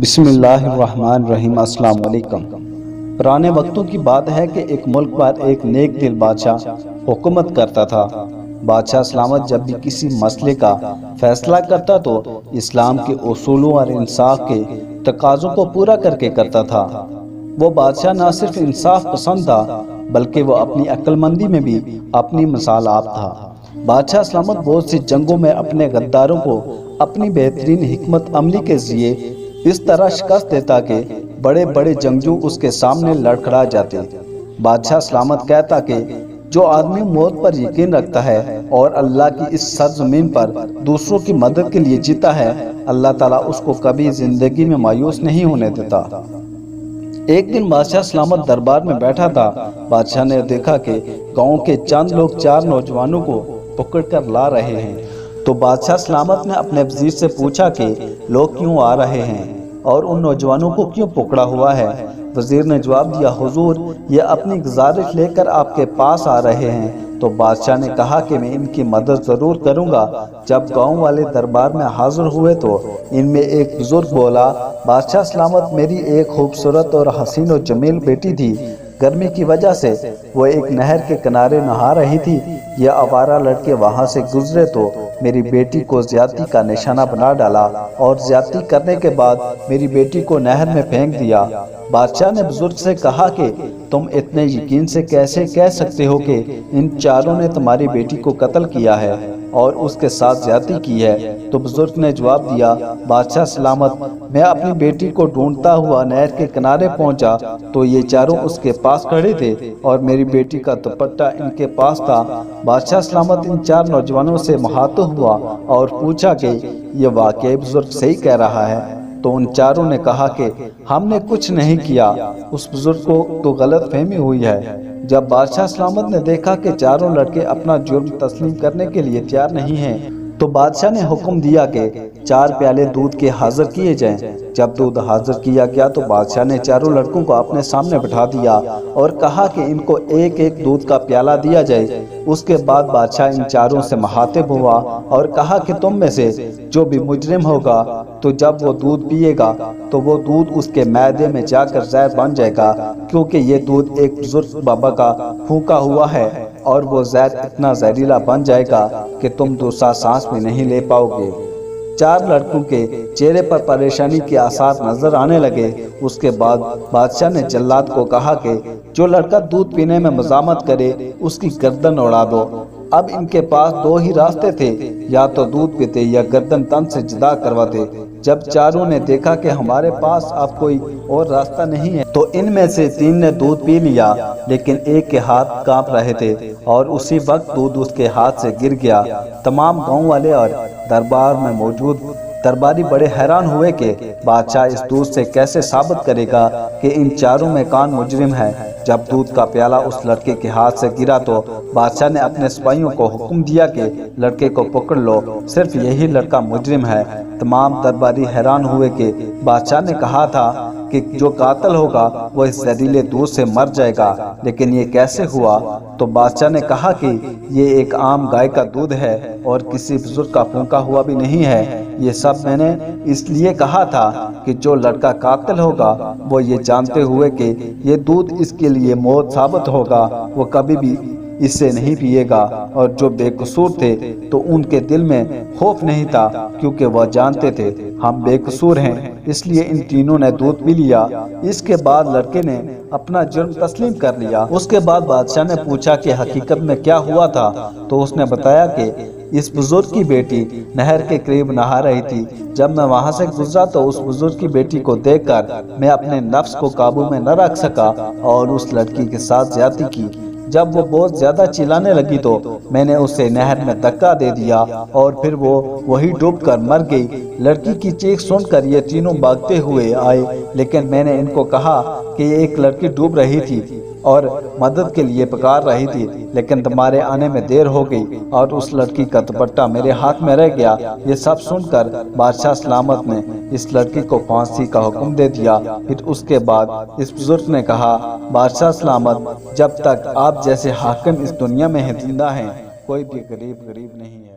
بسم اللہ الرحمن الرحیم۔ السلام علیکم۔ پرانے وقتوں کی بات ہے کہ ایک ملک پر ایک نیک دل بادشاہ حکومت کرتا تھا۔ بادشاہ سلامت جب بھی کسی مسئلے کا فیصلہ کرتا تو اسلام کے اصولوں اور انصاف کے تقاضوں کو پورا کر کے کرتا تھا۔ وہ بادشاہ نہ صرف انصاف پسند تھا بلکہ وہ اپنی عقلمندی میں بھی اپنی مثال آپ تھا۔ بادشاہ سلامت بہت سی جنگوں میں اپنے غداروں کو اپنی بہترین حکمت عملی کے ذریعے اس طرح شکست دیتا کہ بڑے بڑے جنگجو اس کے سامنے لڑکھڑا جاتے۔ بادشاہ سلامت کہتا کہ جو آدمی موت پر یقین رکھتا ہے اور اللہ کی اس سرزمین پر دوسروں کی مدد کے لیے جیتا ہے، اللہ تعالیٰ اس کو کبھی زندگی میں مایوس نہیں ہونے دیتا۔ ایک دن بادشاہ سلامت دربار میں بیٹھا تھا۔ بادشاہ نے دیکھا کہ گاؤں کے چند لوگ چار نوجوانوں کو پکڑ کر لا رہے ہیں۔ تو بادشاہ سلامت نے اپنے وزیر سے پوچھا کہ لوگ کیوں آ رہے ہیں اور ان نوجوانوں کو کیوں پکڑا ہوا ہے؟ وزیر نے جواب دیا، حضور یہ اپنی گزارش لے کر آپ کے پاس آ رہے ہیں۔ تو بادشاہ نے کہا کہ میں ان کی مدد ضرور کروں گا۔ جب گاؤں والے دربار میں حاضر ہوئے تو ان میں ایک بزرگ بولا، بادشاہ سلامت، میری ایک خوبصورت اور حسین و جمیل بیٹی تھی۔ گرمی کی وجہ سے وہ ایک نہر کے کنارے نہا رہی تھی۔ یہ آوارہ لڑکے وہاں سے گزرے تو میری بیٹی کو زیادتی کا نشانہ بنا ڈالا اور زیادتی کرنے کے بعد میری بیٹی کو نہر میں پھینک دیا۔ بادشاہ نے بزرگ سے کہا کہ تم اتنے یقین سے کیسے کہہ سکتے ہو کہ ان چاروں نے تمہاری بیٹی کو قتل کیا ہے اور اس کے ساتھ زیادتی کی ہے؟ تو بزرگ نے جواب دیا، بادشاہ سلامت، میں اپنی بیٹی کو ڈھونڈتا ہوا نہر کے کنارے پہنچا تو یہ چاروں اس کے پاس کھڑے تھے اور میری بیٹی کا دوپٹہ ان کے پاس تھا۔ بادشاہ سلامت ان چار نوجوانوں سے مخاطب ہوا اور پوچھا کہ یہ واقعی بزرگ صحیح کہہ رہا ہے؟ تو ان چاروں نے کہا کہ ہم نے کچھ نہیں کیا، اس بزرگ کو تو غلط فہمی ہوئی ہے۔ جب بادشاہ سلامت نے دیکھا کہ چاروں لڑکے اپنا جرم تسلیم کرنے کے لیے تیار نہیں ہیں تو بادشاہ نے حکم دیا کہ 4 پیالے دودھ کے حاضر کیے جائیں۔ جب دودھ حاضر کیا گیا تو بادشاہ نے چاروں لڑکوں کو اپنے سامنے بٹھا دیا اور کہا کہ ان کو ایک ایک دودھ کا پیالہ دیا جائے۔ اس کے بعد بادشاہ ان چاروں سے مخاطب ہوا اور کہا کہ تم میں سے جو بھی مجرم ہوگا تو جب وہ دودھ پیے گا تو وہ دودھ اس کے معدے میں جا کر زہر بن جائے گا، کیونکہ یہ دودھ ایک بزرگ بابا کا پھونکا ہوا ہے اور وہ زہر اتنا زہریلا بن جائے گا کہ تم دوسرا سانس بھی نہیں لے پاؤ گے۔ 4 لڑکوں کے چہرے پر پریشانی کے آثار نظر آنے لگے۔ اس کے بعد بادشاہ نے جلاد کو کہا کہ جو لڑکا دودھ پینے میں مزاحمت کرے اس کی گردن اڑا دو۔ اب ان کے پاس 2 ہی راستے تھے، یا تو دودھ پیتے یا گردن تن سے جدا کرواتے۔ جب چاروں نے دیکھا کہ ہمارے پاس اب کوئی اور راستہ نہیں ہے تو ان میں سے 3 نے دودھ پی لیا، لیکن ایک کے ہاتھ کانپ رہے تھے اور اسی وقت دودھ اس کے ہاتھ سے گر گیا۔ تمام گاؤں والے اور دربار میں موجود درباری بڑے حیران ہوئے کہ بادشاہ اس دودھ سے کیسے ثابت کرے گا کہ ان چاروں میں کون مجرم ہے۔ جب دودھ کا پیالہ اس لڑکے کے ہاتھ سے گرا تو بادشاہ نے اپنے سپاہیوں کو حکم دیا کہ لڑکے کو پکڑ لو، صرف یہی لڑکا مجرم ہے۔ تمام درباری حیران ہوئے کہ بادشاہ نے کہا تھا کہ جو قاتل ہوگا وہ اس زہریلے دودھ سے مر جائے گا، لیکن یہ کیسے ہوا؟ تو بادشاہ نے کہا کہ یہ ایک عام گائے کا دودھ ہے اور کسی بزرگ کا پھونکا ہوا بھی نہیں ہے۔ یہ سب میں نے اس لیے کہا تھا کہ جو لڑکا قاتل ہوگا وہ یہ جانتے ہوئے کہ یہ دودھ اس کے لیے موت ثابت ہوگا وہ کبھی بھی اسے نہیں پیے گا، اور جو بے قصور تھے تو ان کے دل میں خوف نہیں تھا کیونکہ وہ جانتے تھے ہم بے قصور ہیں، اس لیے ان تینوں نے دودھ پی لیا۔ اس کے بعد لڑکے نے اپنا جرم تسلیم کر لیا۔ اس کے بعد بادشاہ نے پوچھا کہ حقیقت میں کیا ہوا تھا، تو اس نے بتایا کہ اس بزرگ کی بیٹی نہر کے قریب نہا رہی تھی۔ جب میں وہاں سے گزرا تو اس بزرگ کی بیٹی کو دیکھ کر میں اپنے نفس کو قابو میں نہ رکھ سکا اور اس لڑکی کے ساتھ زیادتی کی۔ جب وہ بہت زیادہ چلانے لگی تو میں نے اسے نہر میں دھکا دے دیا اور پھر وہ وہی ڈوب کر مر گئی۔ لڑکی کی چیخ سن کر یہ تینوں بھاگتے ہوئے آئے، لیکن میں نے ان کو کہا کہ یہ ایک لڑکی ڈوب رہی تھی اور مدد کے لیے پکار رہی تھی، لیکن تمہارے آنے میں دیر ہو گئی اور اس لڑکی کا دوپٹہ میرے ہاتھ میں رہ گیا۔ یہ سب سن کر بادشاہ سلامت نے اس لڑکی کو پھانسی کا حکم دے دیا۔ پھر اس کے بعد اس بزرگ نے کہا، بادشاہ سلامت، جب تک آپ جیسے حاکم اس دنیا میں زندہ ہیں کوئی بھی غریب نہیں ہے۔